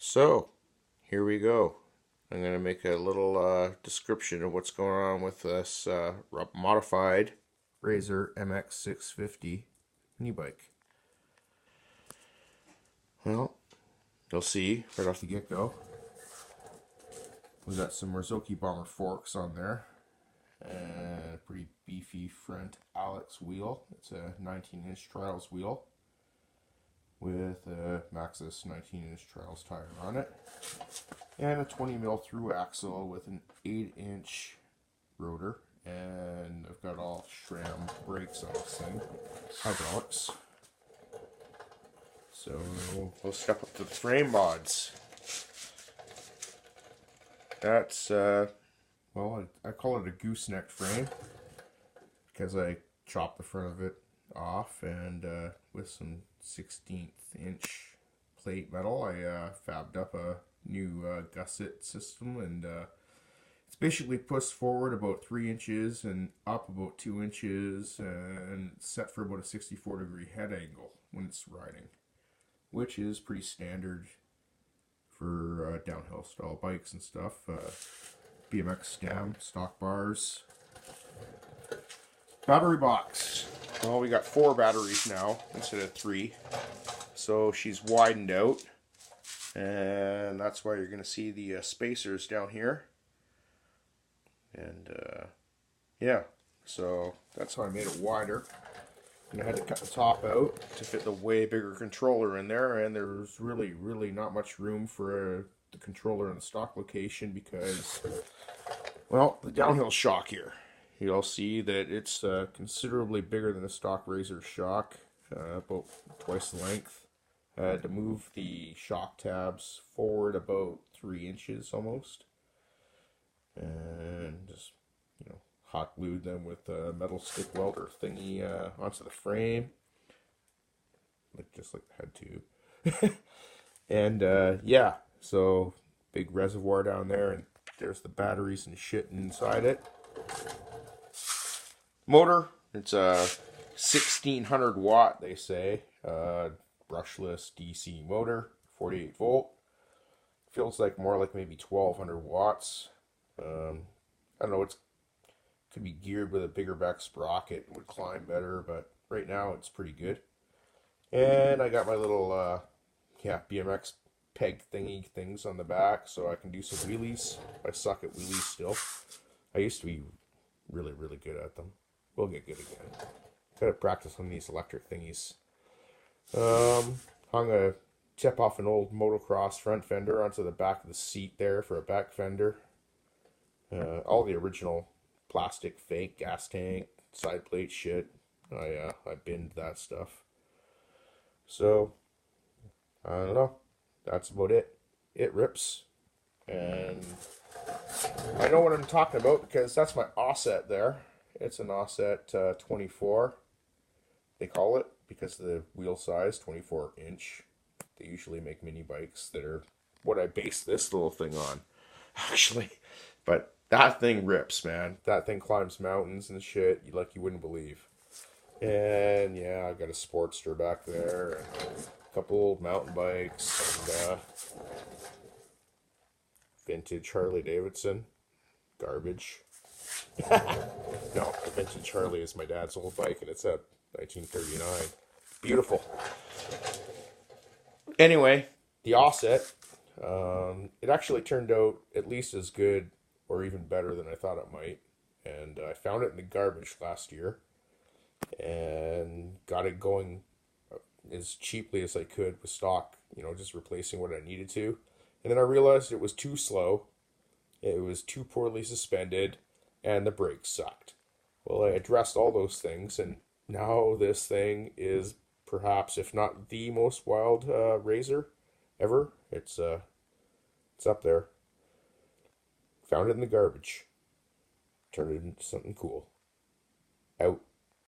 So, here we go. I'm going to make a little description of what's going on with this modified Razor mx650 mini bike. Well, you'll see right off the get-go. We've got some Marzocchi Bomber forks on there. And a pretty beefy front Alex wheel. It's a 19-inch trials wheel with a Maxxis 19-inch trials tire on it, and a 20mm through axle with an 8-inch rotor, and I've got all SRAM brakes on this thing, hydraulics. So we'll step up to the frame mods. That's well, I call it a gooseneck frame because I chopped the front of it off, and with some 16th inch plate metal I fabbed up a new gusset system, and it's basically pushed forward about 3 inches and up about 2 inches, and set for about a 64-degree head angle when it's riding, which is pretty standard for downhill style bikes and stuff. BMX stem, stock bars. Battery box. Well, we got 4 batteries now instead of 3. So she's widened out. And that's why you're going to see the spacers down here. And yeah, so that's how I made it wider. And I had to cut the top out to fit the way bigger controller in there. And there's really not much room for the controller in the stock location because, well, the downhill shock here. You'll see that it's considerably bigger than the stock Razor shock, about twice the length. I had to move the shock tabs forward about 3 inches almost, and just, you know, hot glued them with a metal stick welder thingy onto the frame, just like the head tube. And yeah, so big reservoir down there, and there's the batteries and shit inside it. Motor, it's a 1600 watt, they say, brushless DC motor, 48 volt. Feels like more like maybe 1200 watts. I don't know, it could be geared with a bigger back sprocket, would climb better, but right now it's pretty good. And I got my little BMX peg thingy things on the back so I can do some wheelies. I suck at wheelies still. I used to be really good at them. We'll get good again. Gotta practice on these electric thingies. Hung a tip off an old motocross front fender onto the back of the seat there for a back fender. All the original plastic fake gas tank, side plate shit. I binned that stuff. So, I don't know. That's about it. It rips. And I know what I'm talking about because that's my offset there. It's an offset 24, they call it, because of the wheel size, 24 inch. They usually make mini bikes that are what I base this little thing on, actually. But that thing rips, man. That thing climbs mountains and shit like you wouldn't believe. And yeah, I've got a Sportster back there, and a couple old mountain bikes, and vintage Harley Davidson. Garbage. No, the vintage Harley is my dad's old bike, and it's a 1939. Beautiful. Anyway, the offset, it actually turned out at least as good or even better than I thought it might. And I found it in the garbage last year and got it going as cheaply as I could with stock, you know, just replacing what I needed to. And then I realized it was too slow, it was too poorly suspended, and the brakes sucked. Well, I addressed all those things, and now this thing is perhaps, if not the most wild Razor ever. It's up there. Found it in the garbage. Turned it into something cool. Out.